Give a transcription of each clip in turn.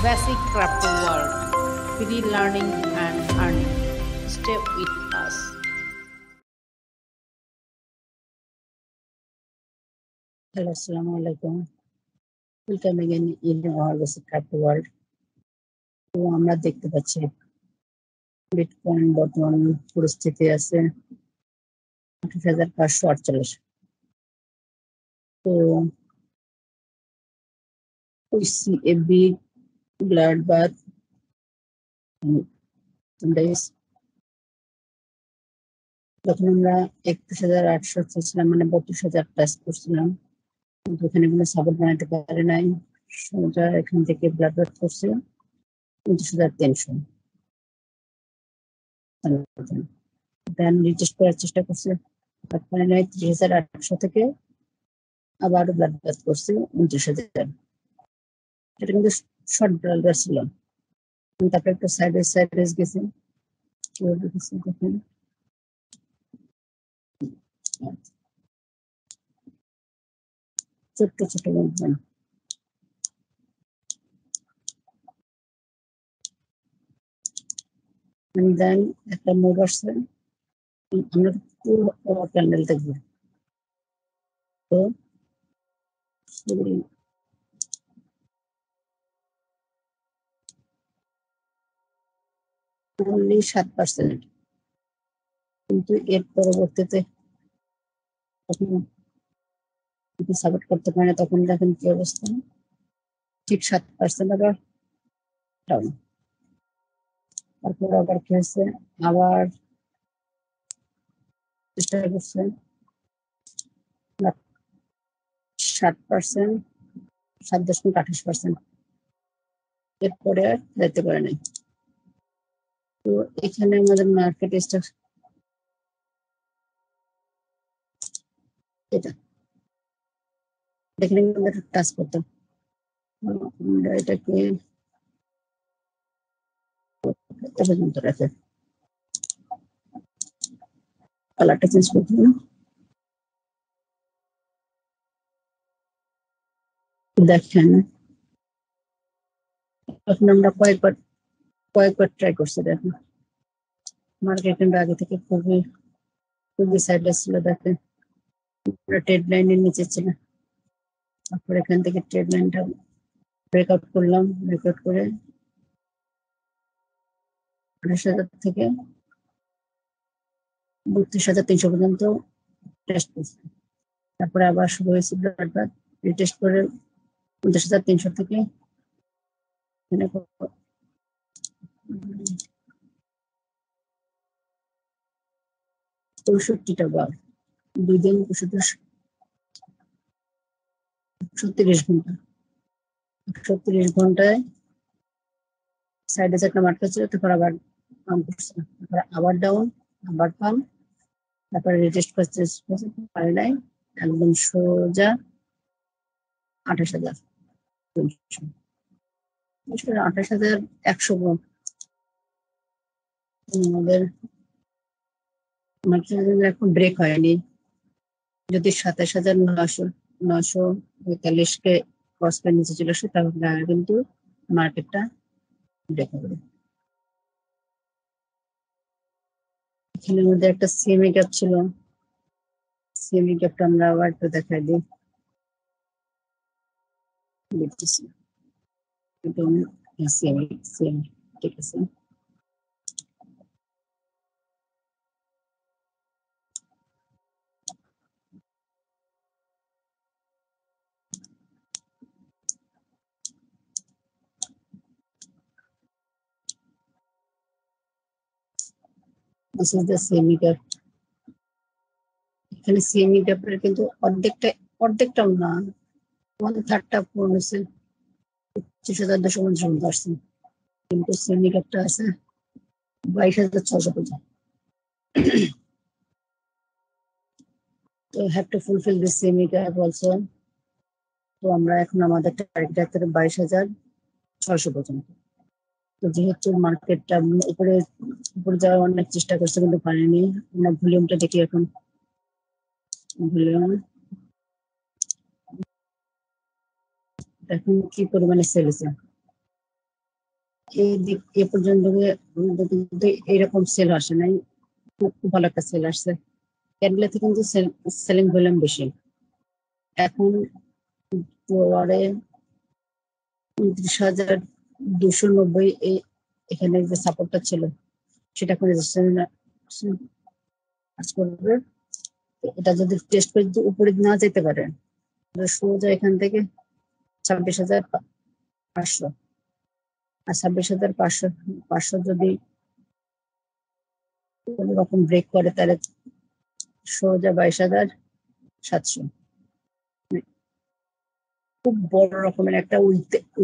Basic Crypto World. Free learning and earning. Stay with us. Hello, assalamu alaikum. Welcome again in our Basic Crypto World. তো আমরা দেখতে পাচ্ছি bitcoin বর্তমান পরিস্থিতি আছে 28,548। তো we see a big bloodbath in days. যখন আমরা 31,800 ছিলাম, মানে 32,000 টাচ করছিলাম, কিন্তু এখানে কোনো সাপোর্ট বানাতে পারে নাই। সোজা এখান থেকে ব্লাডবাথ করছে 29,300। দেন রিটেস্ট করার চেষ্টা করছে, তারপরে 30,800 থেকে আবার ব্লাডবাথ করছে 29,000। এটা কিন্তু শর্ট ব্লাডবাথ ছিল। তারপরে একটা সাইডওয়েজ গেছে, দেখেন ছোট্ট ছোট মুভমেন্ট। দেন একটা মুভ আসছে, আমরা পুরো ক্যান্ডেল দেখবো। তো only 7%, কিন্তু এর পরবর্তীতে তখন সাপোর্ট করতে পারে না, তখন দেখেন কি অবস্থা, ঠিক 7% আবার ডাউন। তারপর আবার কি হয়েছে, আবার চেষ্টা করছে 7%, 7.28%, এরপরে আর যেতে পারে নাই। তো এখানে আমাদের মার্কেট স্টক এটা দেখলে আমাদের টাচ করতাম, আমরা এটাকে পর্যন্ত রাখে কালারটা চেঞ্জ করতে হবে। দেখেন এখন আমরা কয়েকবার ট্রাই করছি। দেখেন মার্কেট আগে থেকে খুবই সাইডলেস ছিল। দেখেন ট্রেড লাইনের নিচে ছিল, তারপর এখান থেকে ট্রেড লাইনটা ব্রেকআউট করলাম, ব্রেকআউট করে 28,000 থেকে 32,300 পর্যন্ত টেস্ট করছি। তারপরে আবার শুরু হয়েছে ব্লাডবাথ, রিটেস্ট করে 29,300 থেকে 64টা বার, 2 দিন 36 ঘন্টা। 36 ঘন্টায় সাইডে একটা মার্কেট ছিল, তারপর আবার পাম্প করছে, তারপরে আবার ডাউন, আবার পাম্প, তারপরে রিটেস্ট করতে পারে নাই, একদম সোজা 28,000, 28,100। আমাদের এখন ব্রেক হয়নি, যদি 27,945-কে ক্রস করে নিচে চলে আসে, তাহলে কিন্তু মার্কেটটা ব্রেক হবে। এখানে মধ্যে একটা সেমি গ্যাপ ছিল, সেমি গ্যাপটা আমরা আবার একটু দেখাই দিই। সেমি ঠিক আছে। This is the semi gap. এখানে সেমি গ্যাপের কিন্তু অর্ধেকটাও না, 1/3টা পূরণ হয়েছে, 25,250 আসছে, কিন্তু সেমি গ্যাপটা আছে 22,600 পর্যন্ত। তো have to fulfill this semi gap also. তো আমরা এখন আমাদের টার্গেট রাখতে 22,600 পর্যন্ত। তো যেহেতু মার্কেটটা উপরে যাওয়ার অনেক চেষ্টা করছে কিন্তু পারেনি। আমরা ভলিউমটা দেখি এখন, ভলিউম এখন কি পরিমাণে সেল হয়েছে। এই দিক এ পর্যন্ত কিন্তু এইরকম সেল আসে নাই, খুব ভালো একটা সেল আসছে। ক্যান্ডেলেতে কিন্তু সেলিং ভলিউম বেশি। এখন পরে 29,290 এখানে যে সাপোর্টটা ছিল সেটা এখন কাজ করবে। এটা যদি টেস্ট করে যদি উপরে না যেতে পারে সোজা এখান থেকে 26,500, আর 26,500 যদি কোন রকম ব্রেক করে তাহলে সোজা 22,700। খুব বড় রকমের একটা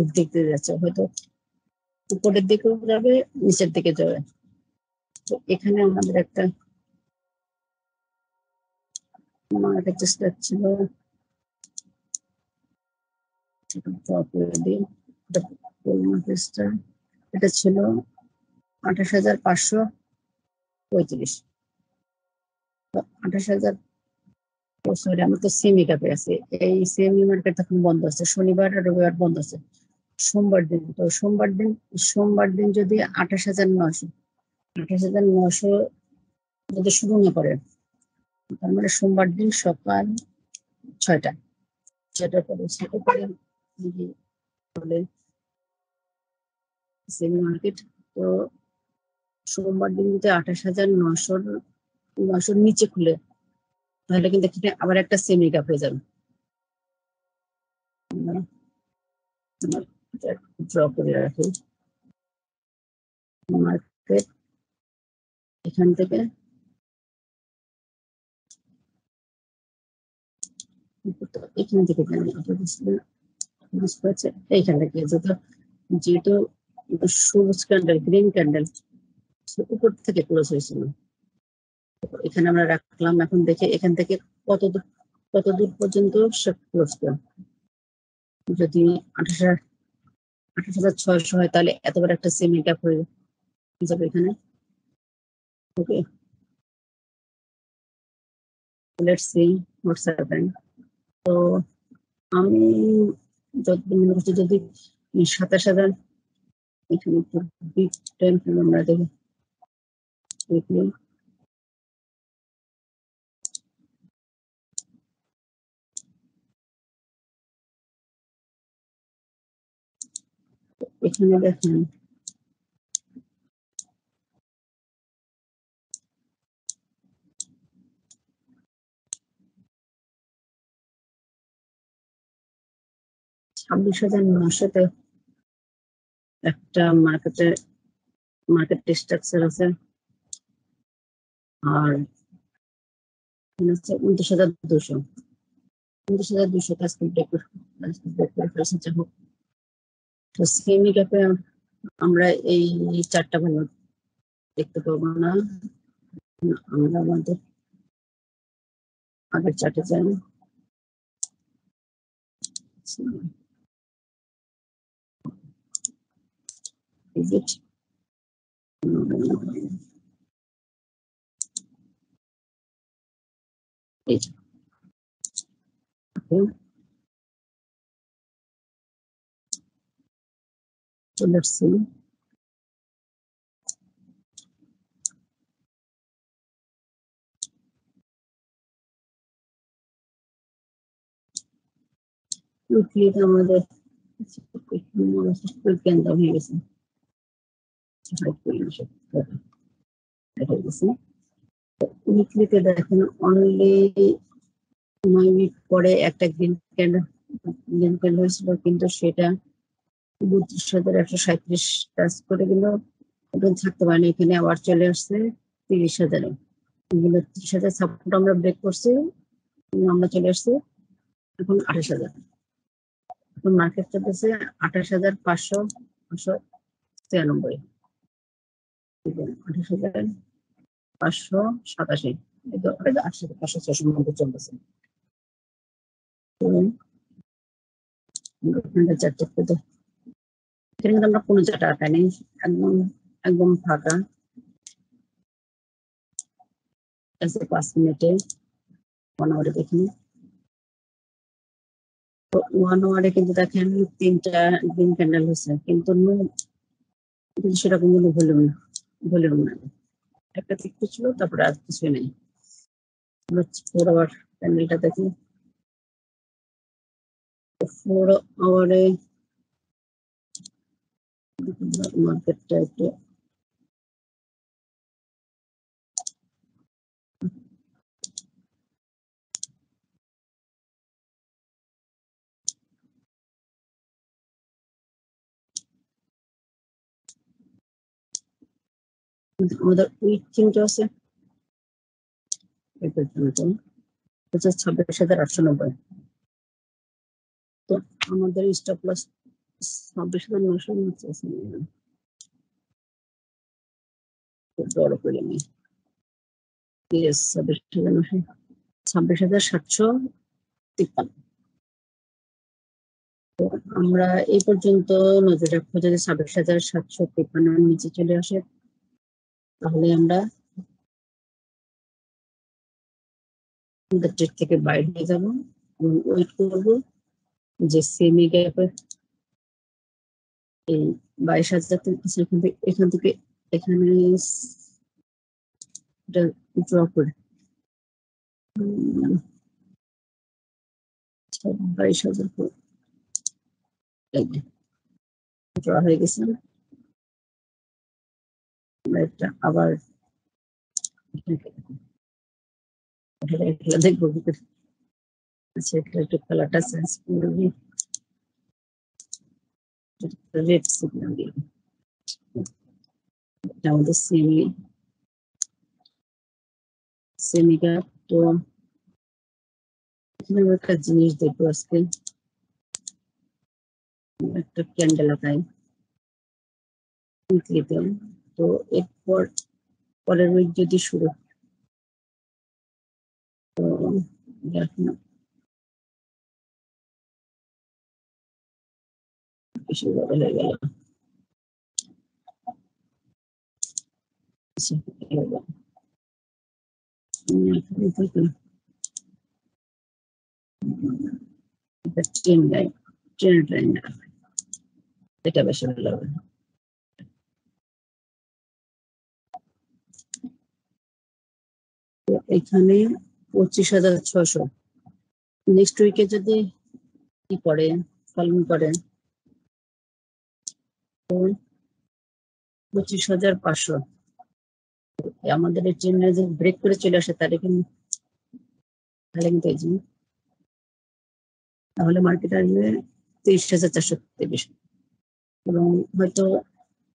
উদ্বেগ যাচ্ছে, হয়তো উপরের দিকেও যাবে, নিচের দিকে যাবে। তো এখানে আমাদের একটা মার্কেট চেষ্টা ছিল, এটা ছিল 28,535। 28,000, সরি আমি তো সেমি ক্যাপে আছি। এই সেমি মার্কেট এখন বন্ধ আছে, শনিবার আর রবিবার বন্ধ আছে। সোমবার দিন, তো সোমবার দিন যদি 28,900 যদি শুরু না করে, তার মানে সোমবার দিন সকাল 6টার পরে সেটা করে বলে সেমি মার্কেট। তো সোমবার দিন যদি 28,900 নিচে খুলে, তাহলে কিন্তু এখানে আবার একটা সেমি ক্যাপ হয়ে যাবে। ড্র করে রাখি মার্কেট এখান থেকে এখান থেকে এইখান থেকে যেহেতু সবুজ ক্যান্ডেল, গ্রিন ক্যান্ডেল উপর থেকে ক্লোজ হয়েছিল, এখানে আমরা রাখলাম। এখন দেখে এখান থেকে কত দূর পর্যন্ত ক্লোজ করে। যদি 28,600 হয় তাহলে এতবার একটা সেমি ক্যাপ হয়ে যাবে এখানে। ওকে, লেটস সি হোয়াটস হ্যাপেন। তো আমি যতদিন মনে করছি যদি 27,000 এখানে একটু বিগ টাইম আমরা দেখি এখানে দেখেন $26,900 একটা মার্কেট স্ট্রাকচার আছে, আর 29,200 কাজ ব্রেক করে ফেলেছে। যাই হোক, তো সেমি ক্যাপে আমরা এই 4টা ভালো দেখতে পাবো না। আমরা আমাদের আগের চার্টে যাই। Is it? Okay. So let's see. Weekly আমাদের কেন্দ্র হয়ে গেছে, উইকলিতে দেখেন অনলি 9 উইক পরে একটা গ্রিন ক্যান্ডেল হয়েছিল, কিন্তু সেটা 32,137 টাচ করে গেল, থাকতে পারেনি। এখানে আবার চলে আসছে 30,000। 30,000 সাপোর্ট আমরা ব্রেক করছি, আমরা চলে আসছি এখন 28,000। এখন মার্কেট চলতেছে 28,593, 28,587, 28,500 মধ্যে চলতেছে। এখানে আমরা কোনো চার্ট আঁকা নেই, একদম ফাঁকা। 5 মিনিটে 1 আওয়ারে দেখি, 1 আওয়ারে কিন্তু দেখেন 3টা গ্রিন ক্যান্ডেল হয়েছে, কিন্তু কিন্তু সেরকম কোনো ভলিউম না, একটা একটু ছিল, তারপরে আর কিছুই নেই। আবার প্যান্ডেলটা দেখি, 4 আওয়ারে মার্কেটটা একটু আমাদের উইক চিন্তা আছে, এটার জন্য 26,890। তো আমাদের স্টপ লস 26,900 আছে, বড় করে নিই। 26,753। তো আমরা এই পর্যন্ত নজর রাখবো, যদি 26,753 নিচে চলে আসে তাহলে আমরা ট্রেড থেকে বাইরে হয়ে যাবো এবং ওয়েট করবো যে সেমি গ্যাপের এই 22,000 এখান থেকে এখানে ড্র করে 22,000 ড্র হয়ে গেছে। এটা আবার দেখবো আচ্ছা, একটু কালারটা চেঞ্জ করবি, রেড সিগন্যাল দিয়ে আমাদের সেমিটা। তো একটা জিনিস দেখবো আজকে, একটা ক্যান্ডেল আঁকাই উইকলিতে। তো এরপর পরের উইক যদি শুরু, তো এখন বেশি বড় হয়ে গেল। এটা বেশি ভালো হবে। তো এখানে 25,600 নেক্সট উইকে যদি কি করে ফলন করে, 25,500 আমাদের এই ট্রেন যে ব্রেক করে চলে আসে তাহলে কিন্তু তাহলে মার্কেট আসবে 23,423 এবং হয়তো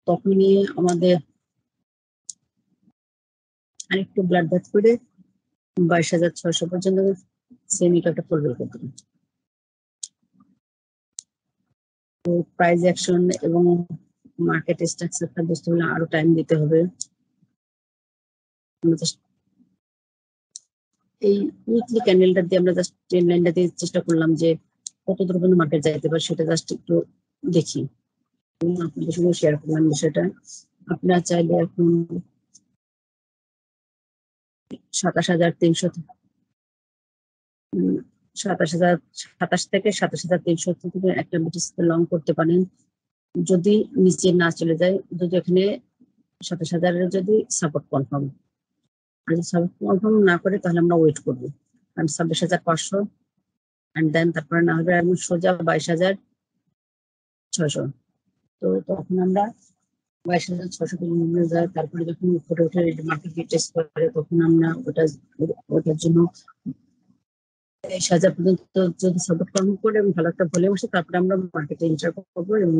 তখনই আমাদের আরেকটু ব্লাড ব্যাথ করে 22,600 পর্যন্ত সেমিটা ফুলফিল করতে হবে। তো প্রাইস অ্যাকশন এবং মার্কেট স্ট্রাকচারটা বুঝতে হলে আরো টাইম দিতে হবে। এই উইকলি ক্যান্ডেলটা দিয়ে আমরা জাস্ট ট্রেন লাইনটা দিয়ে চেষ্টা করলাম যে কত দূর পর্যন্ত মার্কেট যাইতে পারে, সেটা জাস্ট একটু দেখি, আপনাদের সঙ্গে শেয়ার করলাম বিষয়টা। আপনারা চাইলে এখন 27,300 27 থেকে 27,300 থেকে একটা বিটিসি লং করতে পারেন, যদি নিচে না চলে যায়, যদি এখানে 27,000 যদি সাপোর্ট কনফার্ম, আর যদি সাপোর্ট কনফার্ম না করে তাহলে আমরা ওয়েট করবো, কারণ 26,500 অ্যান্ড দেন তারপরে না হবে এমন সোজা 22,600। তো তখন আমরা 22,600 নিয়ে যায়, তারপরে যখন উপরে উঠে মার্কেট টেস্ট করে তখন আমরা ওটার জন্য 23,000 পর্যন্ত যদি সাপোর্ট কনফার্ম করে এবং ভালো একটা ভলিউম আসে তারপরে আমরা মার্কেটে এন্টার করবো এবং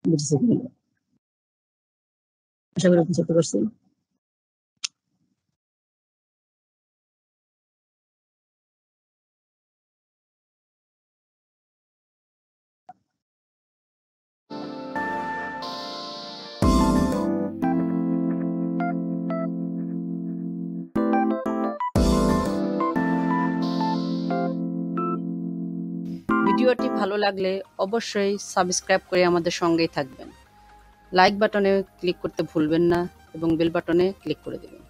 বিটিসি কিনবো। আশা করি বুঝতে পারছি। ভিডিওটি ভালো লাগলে অবশ্যই সাবস্ক্রাইব করে আমাদের সঙ্গেই থাকবেন। লাইক বাটনে ক্লিক করতে ভুলবেন না এবং বেল বাটনে ক্লিক করে দেবেন।